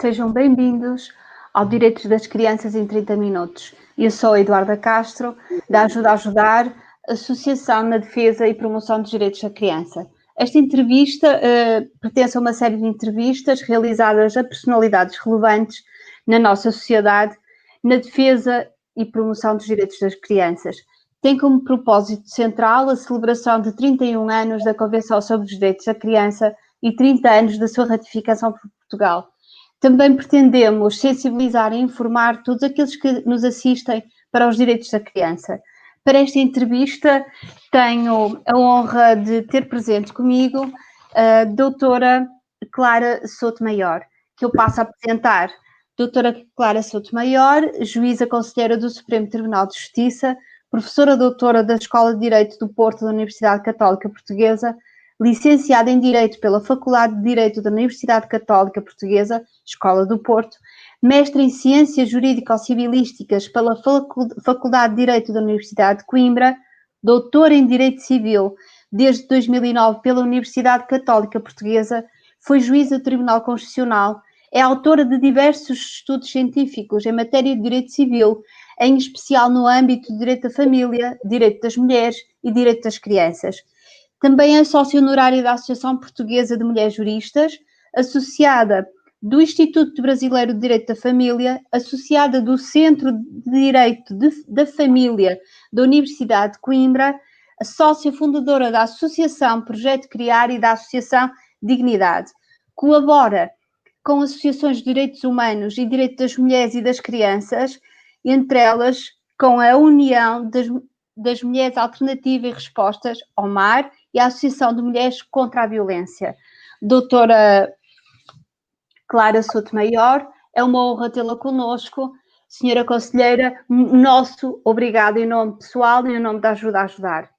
Sejam bem-vindos ao Direitos das Crianças em 30 Minutos. Eu sou a Eduarda Castro, da Ajuda a Ajudar, Associação na Defesa e Promoção dos Direitos da Criança. Esta entrevista pertence a uma série de entrevistas realizadas a personalidades relevantes na nossa sociedade na defesa e promoção dos direitos das crianças. Tem como propósito central a celebração de 31 anos da Convenção sobre os Direitos da Criança e 30 anos da sua ratificação por Portugal. Também pretendemos sensibilizar e informar todos aqueles que nos assistem para os direitos da criança. Para esta entrevista, tenho a honra de ter presente comigo a doutora Clara Souto-Maior, que eu passo a apresentar. Doutora Clara Souto-Maior, juíza conselheira do Supremo Tribunal de Justiça, professora doutora da Escola de Direito do Porto da Universidade Católica Portuguesa, licenciada em Direito pela Faculdade de Direito da Universidade Católica Portuguesa, Escola do Porto, mestre em Ciências Jurídico-Civilísticas pela Faculdade de Direito da Universidade de Coimbra, doutora em Direito Civil desde 2009 pela Universidade Católica Portuguesa, foi juíza do Tribunal Constitucional, é autora de diversos estudos científicos em matéria de Direito Civil, em especial no âmbito de Direito da Família, Direito das Mulheres e Direito das Crianças. Também é sócia honorária da Associação Portuguesa de Mulheres Juristas, associada do Instituto Brasileiro de Direito da Família, associada do Centro de Direito da Família da Universidade de Coimbra, a sócia fundadora da Associação Projeto Criar e da Associação Dignidade. Colabora com associações de direitos humanos e direito das mulheres e das crianças, entre elas com a União das Mulheres Alternativa e Respostas, OMAR, e a Associação de Mulheres contra a Violência. Doutora Clara Souto-Maior, é uma honra tê-la connosco. Senhora Conselheira, nosso obrigado em nome pessoal e em nome da Ajuda a Ajudar.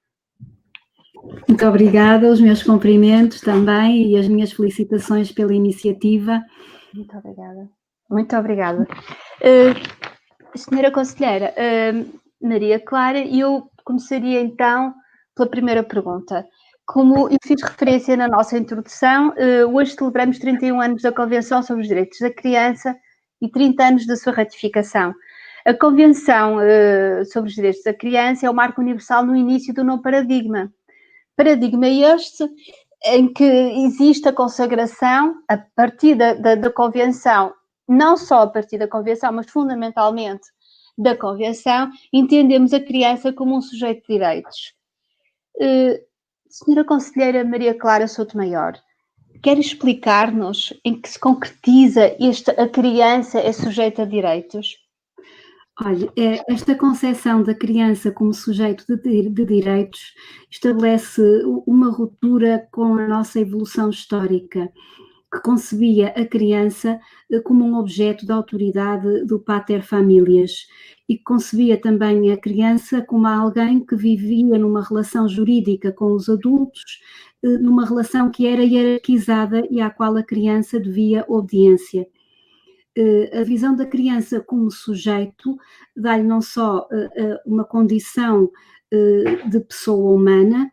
Muito obrigada, os meus cumprimentos também e as minhas felicitações pela iniciativa. Muito obrigada. Muito obrigada. Senhora Conselheira, Maria Clara, eu começaria então pela primeira pergunta. Como eu fiz referência na nossa introdução, hoje celebramos 31 anos da Convenção sobre os Direitos da Criança e 30 anos da sua ratificação. A Convenção sobre os Direitos da Criança é o marco universal no início do novo paradigma. Paradigma este em que existe a consagração, a partir da Convenção, não só a partir da Convenção, mas fundamentalmente da Convenção, entendemos a criança como um sujeito de direitos. Senhora Conselheira Maria Clara Souto-Maior, quer explicar-nos em que se concretiza a criança é sujeita a direitos? Olha, esta concepção da criança como sujeito de direitos estabelece uma ruptura com a nossa evolução histórica, que concebia a criança como um objeto da autoridade do pater familias e que concebia também a criança como alguém que vivia numa relação jurídica com os adultos, numa relação que era hierarquizada e à qual a criança devia obediência. A visão da criança como sujeito dá-lhe não só uma condição de pessoa humana,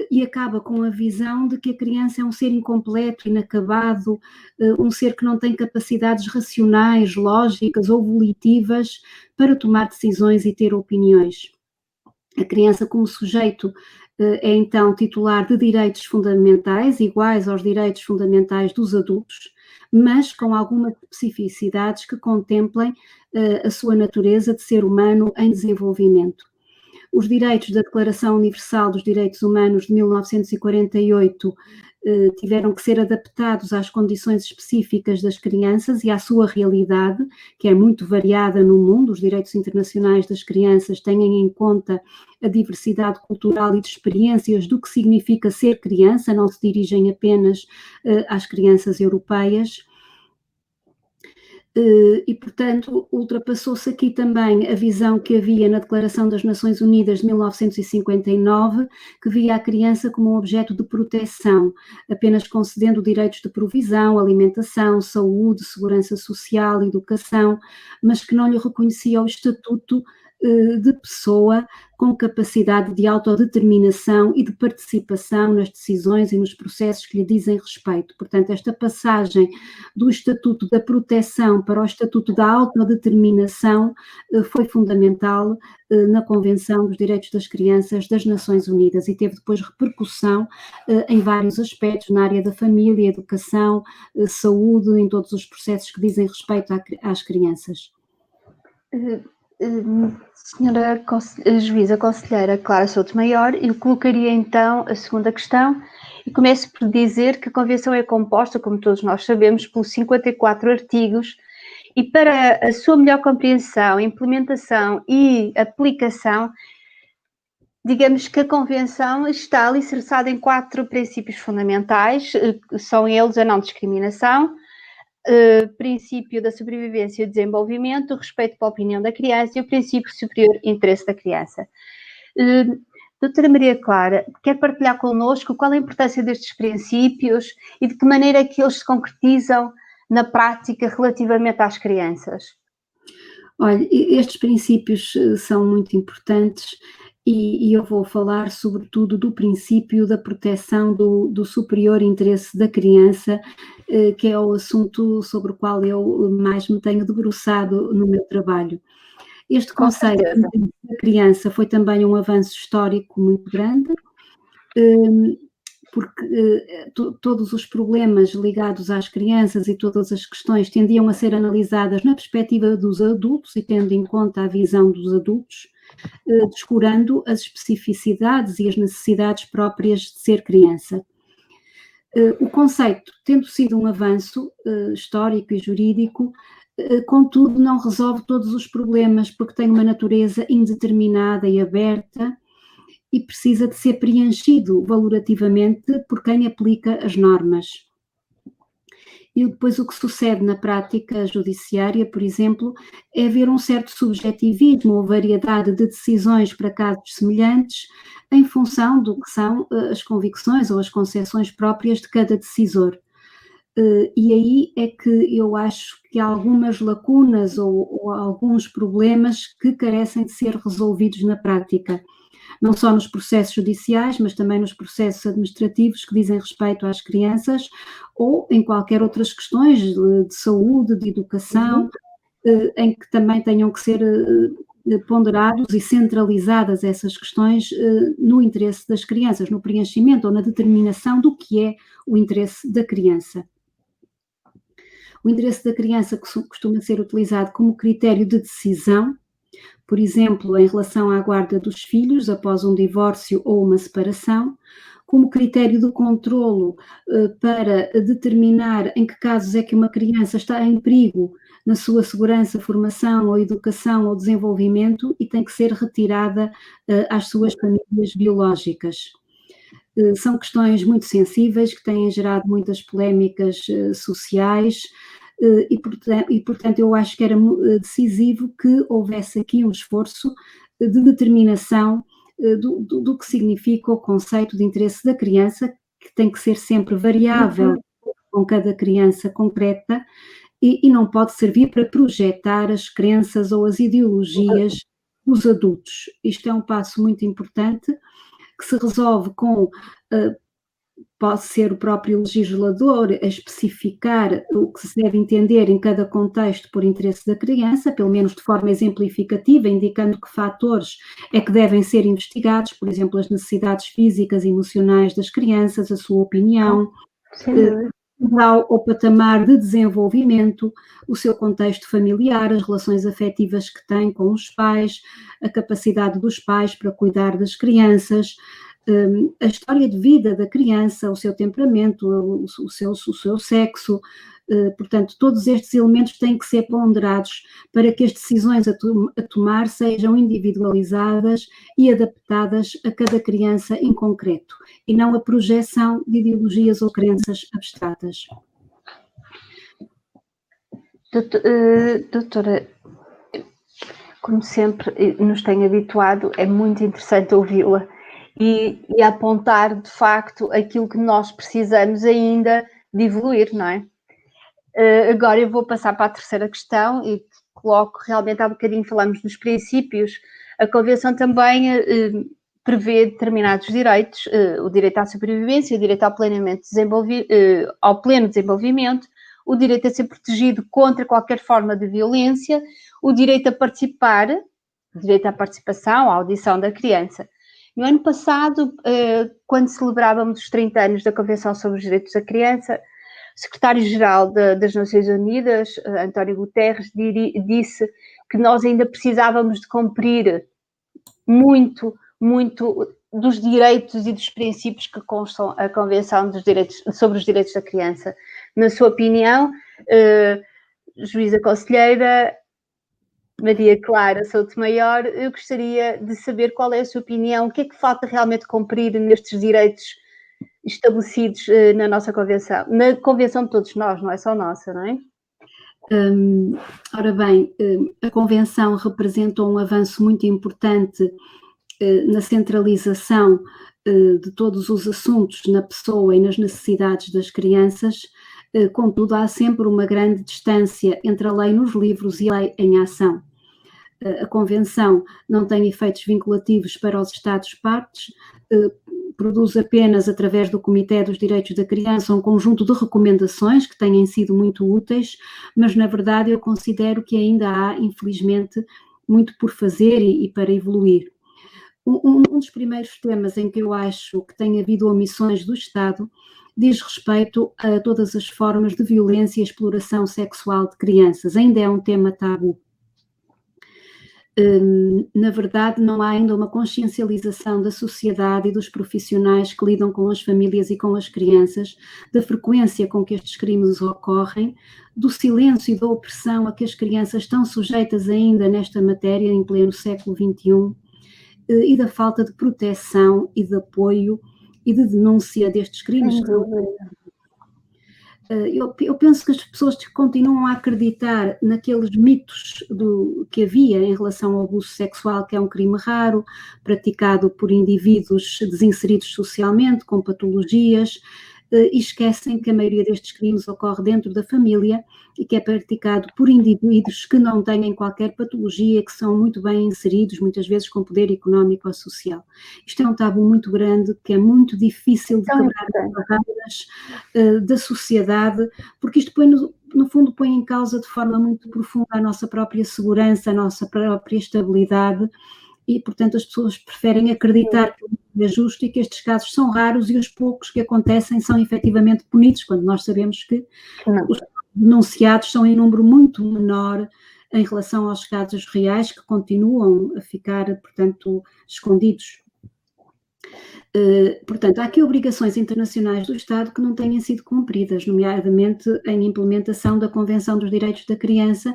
e acaba com a visão de que a criança é um ser incompleto, inacabado, um ser que não tem capacidades racionais, lógicas ou volitivas para tomar decisões e ter opiniões. A criança como sujeito é então titular de direitos fundamentais, iguais aos direitos fundamentais dos adultos, mas com algumas especificidades que contemplem a sua natureza de ser humano em desenvolvimento. Os direitos da Declaração Universal dos Direitos Humanos de 1948 tiveram que ser adaptados às condições específicas das crianças e à sua realidade, que é muito variada no mundo. Os direitos internacionais das crianças têm em conta a diversidade cultural e de experiências do que significa ser criança, não se dirigem apenas às crianças europeias. E, portanto, ultrapassou-se aqui também a visão que havia na Declaração das Nações Unidas de 1959, que via a criança como um objeto de proteção, apenas concedendo direitos de provisão, alimentação, saúde, segurança social, educação, mas que não lhe reconhecia o estatuto de pessoa com capacidade de autodeterminação e de participação nas decisões e nos processos que lhe dizem respeito. Portanto, esta passagem do Estatuto da Proteção para o Estatuto da Autodeterminação foi fundamental na Convenção dos Direitos das Crianças das Nações Unidas e teve depois repercussão em vários aspectos, na área da família, educação, saúde, em todos os processos que dizem respeito às crianças. Senhora Juíza Conselheira Clara Souto Maior, eu colocaria então a segunda questão e começo por dizer que a Convenção é composta, como todos nós sabemos, por 54 artigos e para a sua melhor compreensão, implementação e aplicação, digamos que a Convenção está alicerçada em 4 princípios fundamentais, são eles a não discriminação, princípio da sobrevivência e desenvolvimento, o respeito pela opinião da criança e o princípio superior interesse da criança. Doutora Maria Clara, quer partilhar connosco qual a importância destes princípios e de que maneira é que eles se concretizam na prática relativamente às crianças? Olha, estes princípios são muito importantes e eu vou falar sobretudo do princípio da proteção do superior interesse da criança, que é o assunto sobre o qual eu mais me tenho debruçado no meu trabalho. Este conceito da criança foi também um avanço histórico muito grande, porque todos os problemas ligados às crianças e todas as questões tendiam a ser analisadas na perspectiva dos adultos e tendo em conta a visão dos adultos, descurando as especificidades e as necessidades próprias de ser criança. O conceito, tendo sido um avanço histórico e jurídico, contudo não resolve todos os problemas porque tem uma natureza indeterminada e aberta e precisa de ser preenchido valorativamente por quem aplica as normas. E depois o que sucede na prática judiciária, por exemplo, é haver um certo subjetivismo ou variedade de decisões para casos semelhantes em função do que são as convicções ou as concepções próprias de cada decisor. E aí é que eu acho que há algumas lacunas ou alguns problemas que carecem de ser resolvidos na prática. Não só nos processos judiciais, mas também nos processos administrativos que dizem respeito às crianças ou em qualquer outras questões de saúde, de educação, em que também tenham que ser ponderados e centralizadas essas questões no interesse das crianças, no preenchimento ou na determinação do que é o interesse da criança. O interesse da criança costuma ser utilizado como critério de decisão, por exemplo, em relação à guarda dos filhos após um divórcio ou uma separação, como critério de controlo para determinar em que casos é que uma criança está em perigo na sua segurança, formação ou educação ou desenvolvimento e tem que ser retirada às suas famílias biológicas. São questões muito sensíveis que têm gerado muitas polémicas sociais, e, portanto, eu acho que era decisivo que houvesse aqui um esforço de determinação do que significa o conceito de interesse da criança, que tem que ser sempre variável com cada criança concreta e não pode servir para projetar as crenças ou as ideologias dos adultos. Isto é um passo muito importante que se resolve com pode ser o próprio legislador a especificar o que se deve entender em cada contexto por interesse da criança, pelo menos de forma exemplificativa, indicando que fatores é que devem ser investigados, por exemplo, as necessidades físicas e emocionais das crianças, a sua opinião, o grau ou patamar de desenvolvimento, o seu contexto familiar, as relações afetivas que tem com os pais, a capacidade dos pais para cuidar das crianças, a história de vida da criança, o seu temperamento, o seu sexo, portanto, todos estes elementos têm que ser ponderados para que as decisões a tomar sejam individualizadas e adaptadas a cada criança em concreto, e não a projeção de ideologias ou crenças abstratas. Doutora, como sempre nos tem habituado, é muito interessante ouvi-la e apontar, de facto, aquilo que nós precisamos ainda de evoluir, não é? Agora eu vou passar para a terceira questão e coloco, realmente há bocadinho falamos dos princípios, a Convenção também prevê determinados direitos, o direito à sobrevivência, o direito ao ao pleno desenvolvimento, o direito a ser protegido contra qualquer forma de violência, o direito a participar, o direito à participação, à audição da criança. No ano passado, quando celebrávamos os 30 anos da Convenção sobre os Direitos da Criança, o secretário-geral das Nações Unidas, António Guterres, disse que nós ainda precisávamos de cumprir muito dos direitos e dos princípios que constam a Convenção sobre os Direitos da Criança. Na sua opinião, juíza conselheira Maria Clara Soutomaior, eu gostaria de saber qual é a sua opinião, o que é que falta realmente cumprir nestes direitos estabelecidos na nossa Convenção, na Convenção de todos nós, não é só nossa, não é? Ora bem, a Convenção representa um avanço muito importante na centralização de todos os assuntos na pessoa e nas necessidades das crianças, contudo há sempre uma grande distância entre a lei nos livros e a lei em ação. A Convenção não tem efeitos vinculativos para os Estados-partes, produz apenas, através do Comitê dos Direitos da Criança, um conjunto de recomendações que têm sido muito úteis, mas, na verdade, eu considero que ainda há, infelizmente, muito por fazer e para evoluir. Um dos primeiros temas em que eu acho que tem havido omissões do Estado diz respeito a todas as formas de violência e exploração sexual de crianças. Ainda é um tema tabu. Na verdade, não há ainda uma consciencialização da sociedade e dos profissionais que lidam com as famílias e com as crianças, da frequência com que estes crimes ocorrem, do silêncio e da opressão a que as crianças estão sujeitas ainda nesta matéria em pleno século XXI, e da falta de proteção e de apoio e de denúncia destes crimes. Eu penso que as pessoas continuam a acreditar naqueles mitos que havia em relação ao abuso sexual, que é um crime raro, praticado por indivíduos desinseridos socialmente, com patologias, e esquecem que a maioria destes crimes ocorre dentro da família e que é praticado por indivíduos que não têm qualquer patologia, que são muito bem inseridos, muitas vezes com poder económico ou social. Isto é um tabu muito grande, que é muito difícil de quebrar as barreiras da sociedade, porque isto no fundo põe em causa de forma muito profunda a nossa própria segurança, a nossa própria estabilidade, e, portanto, as pessoas preferem acreditar que é justo e que estes casos são raros e os poucos que acontecem são efetivamente punidos, quando nós sabemos que os denunciados são em número muito menor em relação aos casos reais, que continuam a ficar, portanto, escondidos. Portanto, há aqui obrigações internacionais do Estado que não têm sido cumpridas, nomeadamente em implementação da Convenção dos Direitos da Criança,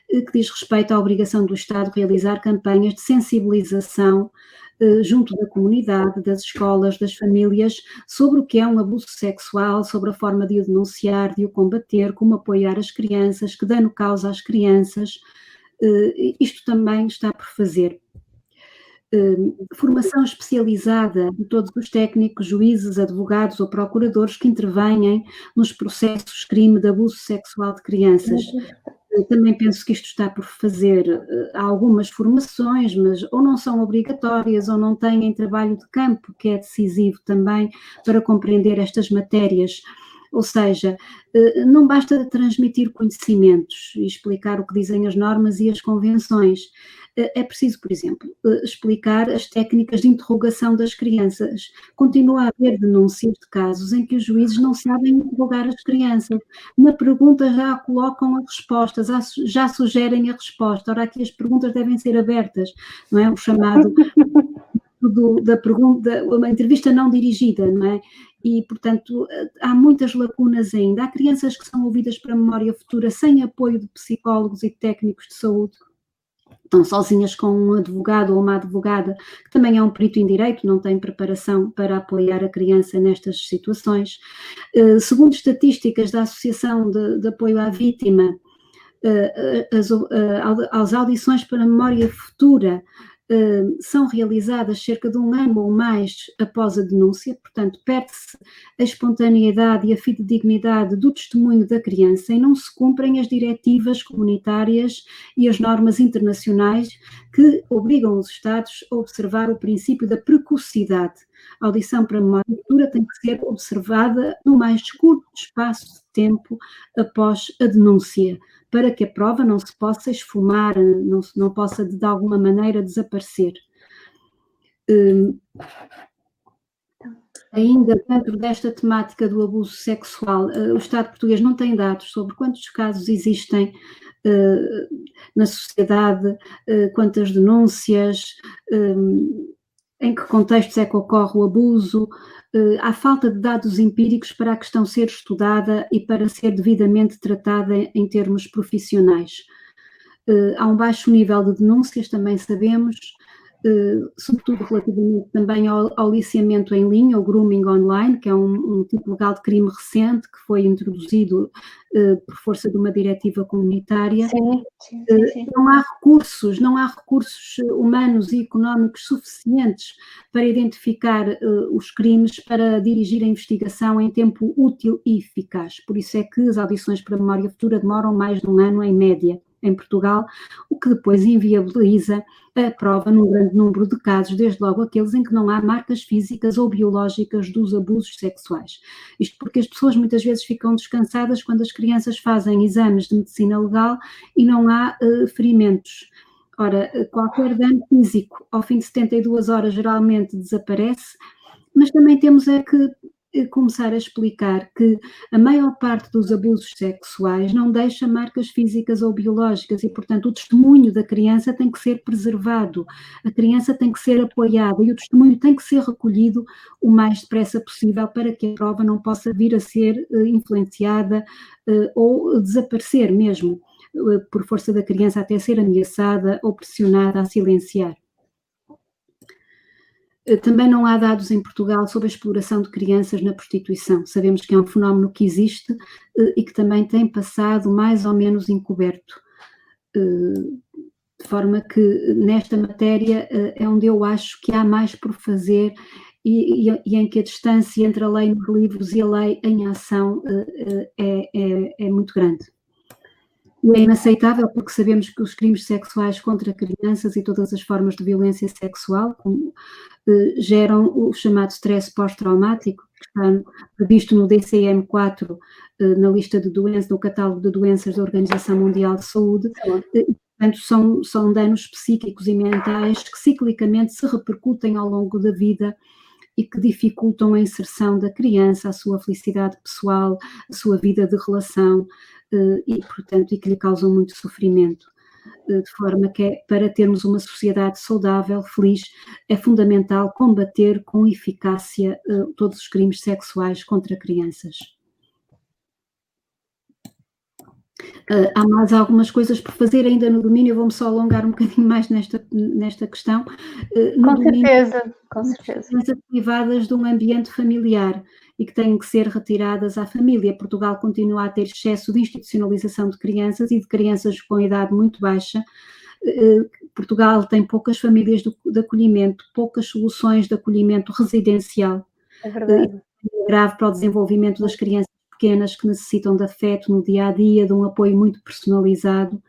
que diz respeito à obrigação do Estado realizar campanhas de sensibilização junto da comunidade, das escolas, das famílias, sobre o que é um abuso sexual, sobre a forma de o denunciar, de o combater, como apoiar as crianças, que dano causa às crianças. Isto também está por fazer. Formação especializada de todos os técnicos, juízes, advogados ou procuradores que intervenham nos processos crime de abuso sexual de crianças. Também penso que isto está por fazer. Há algumas formações, mas ou não são obrigatórias ou não têm trabalho de campo, que é decisivo também para compreender estas matérias. Ou seja, não basta transmitir conhecimentos e explicar o que dizem as normas e as convenções. É preciso, por exemplo, explicar as técnicas de interrogação das crianças. Continua a haver denúncias de casos em que os juízes não sabem interrogar as crianças. Na pergunta já colocam as respostas, já sugerem a resposta. Ora, aqui as perguntas devem ser abertas, não é? O chamado da pergunta, uma entrevista não dirigida, não é? E, portanto, há muitas lacunas ainda. Há crianças que são ouvidas para a memória futura sem apoio de psicólogos e técnicos de saúde. Estão sozinhas com um advogado ou uma advogada, que também é um perito em direito, não tem preparação para apoiar a criança nestas situações. Segundo estatísticas da Associação de Apoio à Vítima, as audições para a memória futura são realizadas cerca de 1 ano ou mais após a denúncia, portanto, perde-se a espontaneidade e a fidedignidade do testemunho da criança e não se cumprem as diretivas comunitárias e as normas internacionais que obrigam os Estados a observar o princípio da precocidade. A audição para memória futura tem que ser observada no mais curto espaço de tempo após a denúncia, para que a prova não se possa esfumar, não possa de alguma maneira desaparecer. Ainda dentro desta temática do abuso sexual, o Estado português não tem dados sobre quantos casos existem na sociedade, quantas denúncias, em que contextos é que ocorre o abuso. Há falta de dados empíricos para a questão ser estudada e para ser devidamente tratada em termos profissionais. Há um baixo nível de denúncias, também sabemos, sobretudo relativamente também ao aliciamento em linha, ou grooming online, que é um tipo legal de crime recente que foi introduzido por força de uma diretiva comunitária. Sim. Não há recursos humanos e económicos suficientes para identificar os crimes, para dirigir a investigação em tempo útil e eficaz. Por isso é que as audições para a memória futura demoram mais de 1 ano em média em Portugal, o que depois inviabiliza a prova num grande número de casos, desde logo aqueles em que não há marcas físicas ou biológicas dos abusos sexuais. Isto porque as pessoas muitas vezes ficam descansadas quando as crianças fazem exames de medicina legal e não há ferimentos. Ora, qualquer dano físico ao fim de 72 horas geralmente desaparece, mas também temos é que começar a explicar que a maior parte dos abusos sexuais não deixa marcas físicas ou biológicas e, portanto, o testemunho da criança tem que ser preservado, a criança tem que ser apoiada e o testemunho tem que ser recolhido o mais depressa possível para que a prova não possa vir a ser influenciada ou desaparecer mesmo, por força da criança até ser ameaçada ou pressionada a silenciar. Também não há dados em Portugal sobre a exploração de crianças na prostituição. Sabemos que é um fenómeno que existe e que também tem passado mais ou menos encoberto. De forma que nesta matéria é onde eu acho que há mais por fazer e em que a distância entre a lei nos livros e a lei em ação é muito grande. E é inaceitável porque sabemos que os crimes sexuais contra crianças e todas as formas de violência sexual geram o chamado stress pós-traumático, que está previsto no DCM-4, na lista de doenças, no catálogo de doenças da Organização Mundial de Saúde, e, portanto, são danos psíquicos e mentais que ciclicamente se repercutem ao longo da vida e que dificultam a inserção da criança, a sua felicidade pessoal, a sua vida de relação e, portanto, e que lhe causam muito sofrimento. De forma que para termos uma sociedade saudável, feliz, é fundamental combater com eficácia todos os crimes sexuais contra crianças. Há mais algumas coisas por fazer ainda no domínio, eu vou-me só alongar um bocadinho mais nesta questão. Com certeza. Crianças privadas de um ambiente familiar e que têm que ser retiradas à família. Portugal continua a ter excesso de institucionalização de crianças e de crianças com idade muito baixa. Portugal tem poucas famílias de acolhimento, poucas soluções de acolhimento residencial. É verdade. É grave para o desenvolvimento das crianças pequenas que necessitam de afeto no dia-a-dia, de um apoio muito personalizado.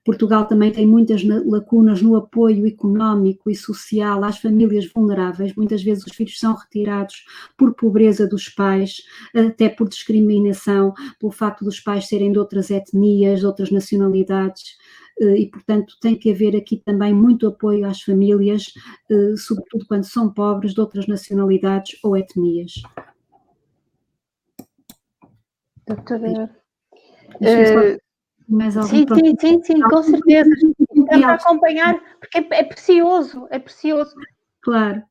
Portugal também tem muitas lacunas no apoio económico e social às famílias vulneráveis. Muitas vezes os filhos são retirados por pobreza dos pais, até por discriminação, pelo facto dos pais serem de outras etnias, de outras nacionalidades. E, portanto, tem que haver aqui também muito apoio às famílias, sobretudo quando são pobres, de outras nacionalidades ou etnias. Doutora... Mais algum sim, com certeza. Dá para acompanhar, porque é precioso. Claro.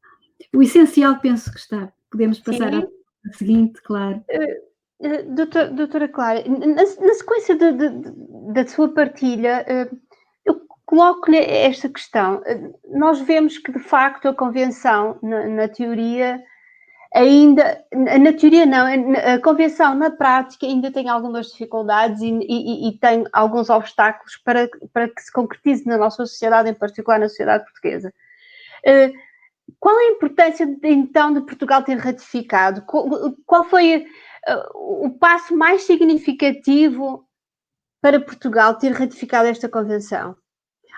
O essencial penso que está. Podemos passar à seguinte, claro. Doutora Clara, na sequência da sua partilha, eu coloco-lhe esta questão. Nós vemos que, de facto, a Convenção, na teoria, ainda, na teoria não, a Convenção na prática ainda tem algumas dificuldades e tem alguns obstáculos para que se concretize na nossa sociedade, em particular na sociedade portuguesa. Qual é a importância, então, de Portugal ter ratificado? Qual foi o passo mais significativo para Portugal ter ratificado esta Convenção?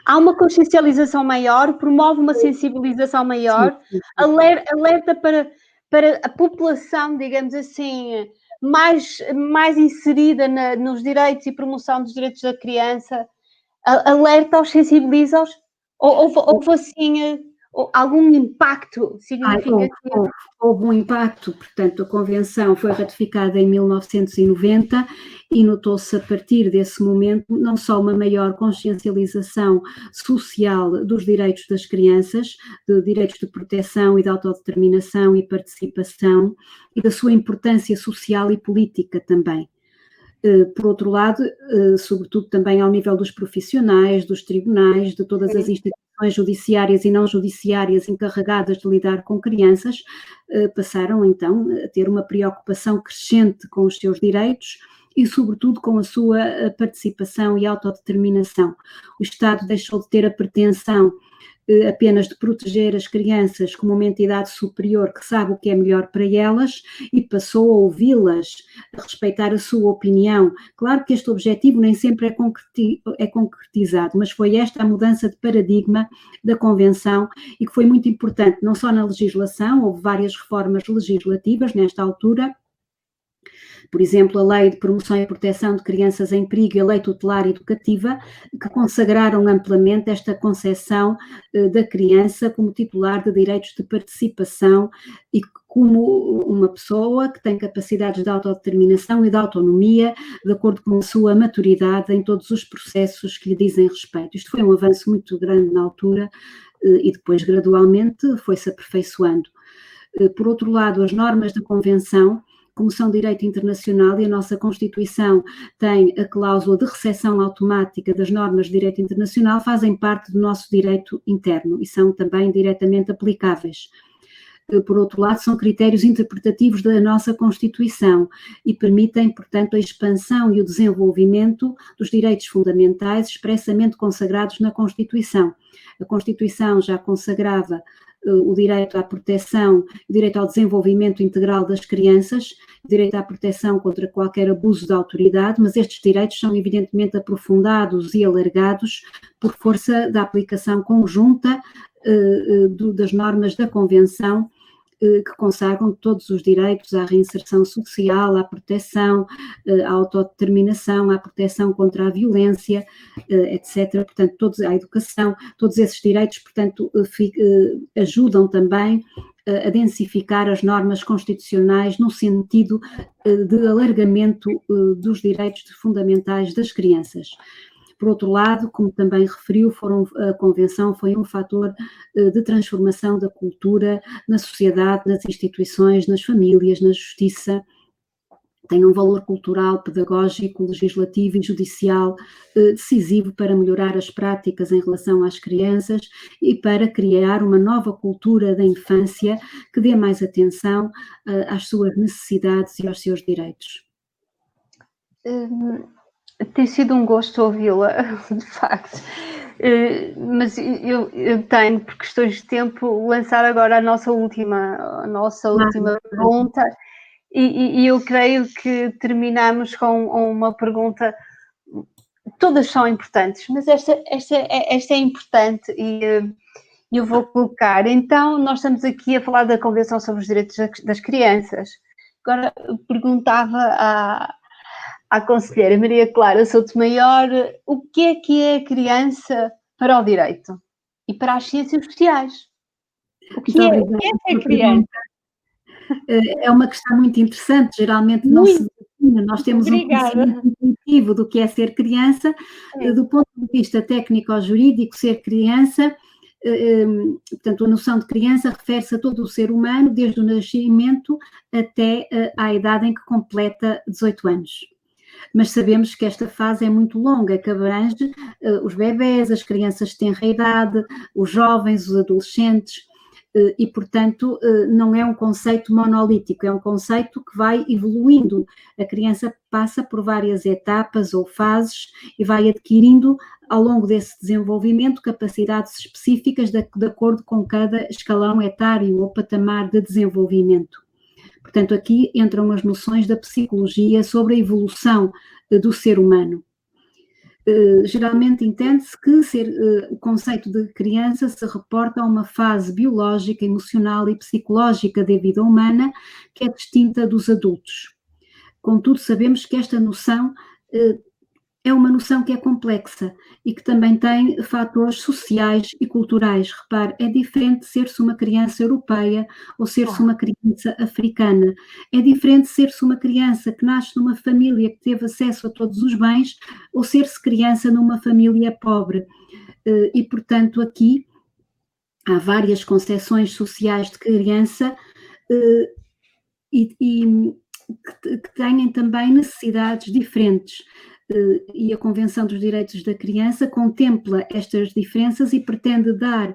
Há uma consciencialização maior, promove uma sensibilização maior, alerta para a população, digamos assim, mais inserida nos direitos e promoção dos direitos da criança, alerta-os, sensibiliza-os? Houve assim algum impacto significativo? Houve um impacto, portanto, a Convenção foi ratificada em 1990 e notou-se a partir desse momento não só uma maior consciencialização social dos direitos das crianças, de direitos de proteção e de autodeterminação e participação, e da sua importância social e política também. Por outro lado, sobretudo também ao nível dos profissionais, dos tribunais, de todas as instituições judiciárias e não judiciárias encarregadas de lidar com crianças, passaram então a ter uma preocupação crescente com os seus direitos e, sobretudo, com a sua participação e autodeterminação. O Estado deixou de ter a pretensão apenas de proteger as crianças como uma entidade superior que sabe o que é melhor para elas e passou a ouvi-las, a respeitar a sua opinião. Claro que este objetivo nem sempre é concretizado, mas foi esta a mudança de paradigma da Convenção e que foi muito importante, não só na legislação, houve várias reformas legislativas nesta altura. Por exemplo, a Lei de Promoção e Proteção de Crianças em Perigo e a Lei Tutelar Educativa, que consagraram amplamente esta concepção da criança como titular de direitos de participação e como uma pessoa que tem capacidades de autodeterminação e de autonomia, de acordo com a sua maturidade em todos os processos que lhe dizem respeito. Isto foi um avanço muito grande na altura e depois, gradualmente, foi-se aperfeiçoando. Por outro lado, as normas da Convenção, como são direito internacional e a nossa Constituição tem a cláusula de recepção automática das normas de direito internacional, fazem parte do nosso direito interno e são também diretamente aplicáveis. Por outro lado, são critérios interpretativos da nossa Constituição e permitem, portanto, a expansão e o desenvolvimento dos direitos fundamentais expressamente consagrados na Constituição. A Constituição já consagrava o direito à proteção, o direito ao desenvolvimento integral das crianças, o direito à proteção contra qualquer abuso de autoridade, mas estes direitos são evidentemente aprofundados e alargados por força da aplicação conjunta das normas da Convenção, que consagram todos os direitos à reinserção social, à proteção, à autodeterminação, à proteção contra a violência, etc. Portanto, à educação, todos esses direitos, portanto, ajudam também a densificar as normas constitucionais no sentido de alargamento dos direitos fundamentais das crianças. Por outro lado, como também referiu, a Convenção foi um fator de transformação da cultura na sociedade, nas instituições, nas famílias, na justiça. Tem um valor cultural, pedagógico, legislativo e judicial decisivo para melhorar as práticas em relação às crianças e para criar uma nova cultura da infância que dê mais atenção às suas necessidades e aos seus direitos. Tem sido um gosto ouvi-la, de facto, mas eu tenho, por questões de tempo, lançar agora a nossa última pergunta e eu creio que terminamos com uma pergunta, todas são importantes, mas esta é importante e eu vou colocar. Então, nós estamos aqui a falar da Convenção sobre os Direitos das Crianças. Agora, perguntava à conselheira Maria Clara Souto-Maior, o que é a criança para o direito e para as ciências sociais? O que é a criança? É uma questão muito interessante, geralmente não se define, nós temos um conhecimento intuitivo do que é ser criança, do ponto de vista técnico-jurídico, ser criança, portanto, a noção de criança refere-se a todo o ser humano, desde o nascimento até à idade em que completa 18 anos. Mas sabemos que esta fase é muito longa, que abrange os bebés, as crianças de tenra idade, os jovens, os adolescentes. e, portanto, não é um conceito monolítico, é um conceito que vai evoluindo. A criança passa por várias etapas ou fases e vai adquirindo, ao longo desse desenvolvimento, capacidades específicas de acordo com cada escalão etário ou patamar de desenvolvimento. Portanto, aqui entram as noções da psicologia sobre a evolução do ser humano. Geralmente entende-se que o conceito de criança se reporta a uma fase biológica, emocional e psicológica da vida humana que é distinta dos adultos. Contudo, sabemos que esta noção é uma noção que é complexa e que também tem fatores sociais e culturais. Repare, é diferente ser-se uma criança europeia ou ser-se uma criança africana. É diferente ser-se uma criança que nasce numa família que teve acesso a todos os bens ou ser-se criança numa família pobre. E, portanto, aqui há várias concepções sociais de criança que têm também necessidades diferentes. E a Convenção dos Direitos da Criança contempla estas diferenças e pretende dar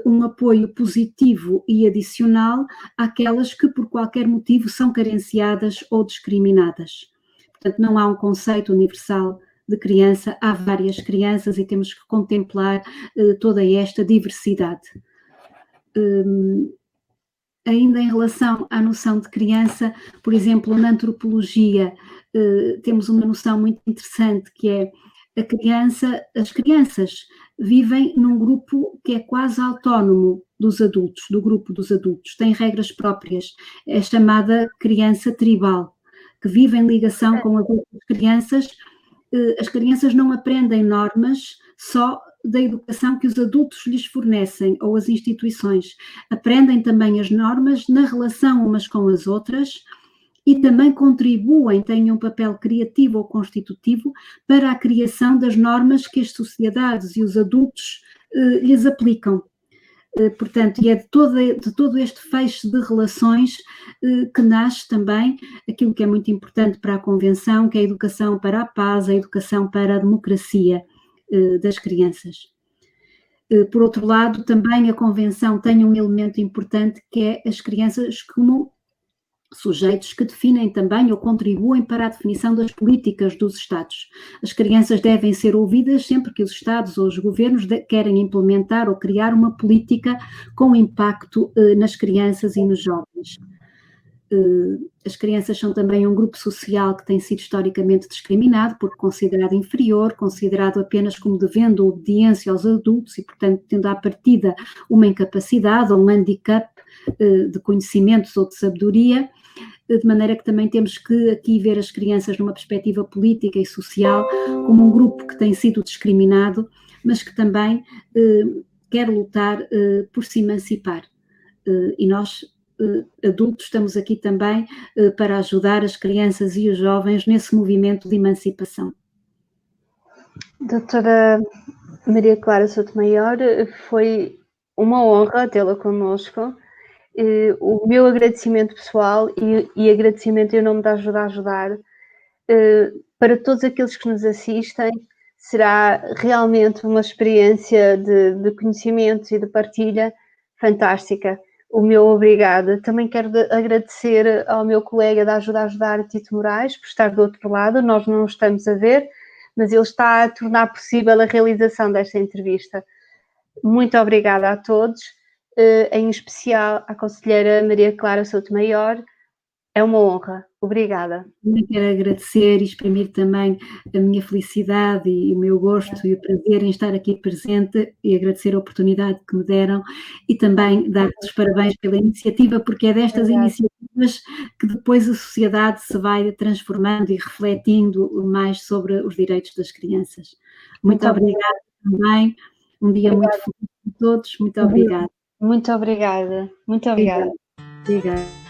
um apoio positivo e adicional àquelas que por qualquer motivo são carenciadas ou discriminadas. Portanto, não há um conceito universal de criança, há várias crianças e temos que contemplar toda esta diversidade. Ainda em relação à noção de criança, por exemplo, na antropologia, temos uma noção muito interessante que é as crianças vivem num grupo que é quase autónomo dos adultos, do grupo dos adultos, têm regras próprias, é chamada criança tribal, que vive em ligação com as outras crianças. As crianças não aprendem normas só da educação que os adultos lhes fornecem ou as instituições. Aprendem também as normas na relação umas com as outras e também contribuem, têm um papel criativo ou constitutivo para a criação das normas que as sociedades e os adultos lhes aplicam. Portanto, e é de todo este feixe de relações que nasce também aquilo que é muito importante para a Convenção, que é a educação para a paz, a educação para a democracia das crianças. Por outro lado, também a Convenção tem um elemento importante que é as crianças como sujeitos que definem também ou contribuem para a definição das políticas dos Estados. As crianças devem ser ouvidas sempre que os Estados ou os governos querem implementar ou criar uma política com impacto nas crianças e nos jovens. As crianças são também um grupo social que tem sido historicamente discriminado, porque considerado inferior, considerado apenas como devendo obediência aos adultos e, portanto, tendo à partida uma incapacidade ou um handicap de conhecimentos ou de sabedoria, de maneira que também temos que aqui ver as crianças numa perspectiva política e social como um grupo que tem sido discriminado, mas que também quer lutar por se emancipar. E nós, adultos, estamos aqui também para ajudar as crianças e os jovens nesse movimento de emancipação. Doutora Maria Clara Sotomayor, foi uma honra tê-la connosco. O meu agradecimento pessoal e agradecimento em nome da Ajuda a Ajudar para todos aqueles que nos assistem, será realmente uma experiência de conhecimento e de partilha fantástica. O meu obrigada. Também quero agradecer ao meu colega da Ajuda a Ajudar, Tito Moraes, por estar do outro lado. Nós não estamos a ver, mas ele está a tornar possível a realização desta entrevista. Muito obrigada a todos. Em especial à conselheira Maria Clara Sotomayor. É uma honra. Obrigada. Eu quero agradecer e exprimir também a minha felicidade e o meu gosto e o prazer em estar aqui presente e agradecer a oportunidade que me deram e também dar-vos os parabéns pela iniciativa, porque é destas iniciativas que depois a sociedade se vai transformando e refletindo mais sobre os direitos das crianças. Muito obrigada também. Um dia muito feliz a todos. Muito obrigada. Muito obrigada. Muito obrigada. Obrigada.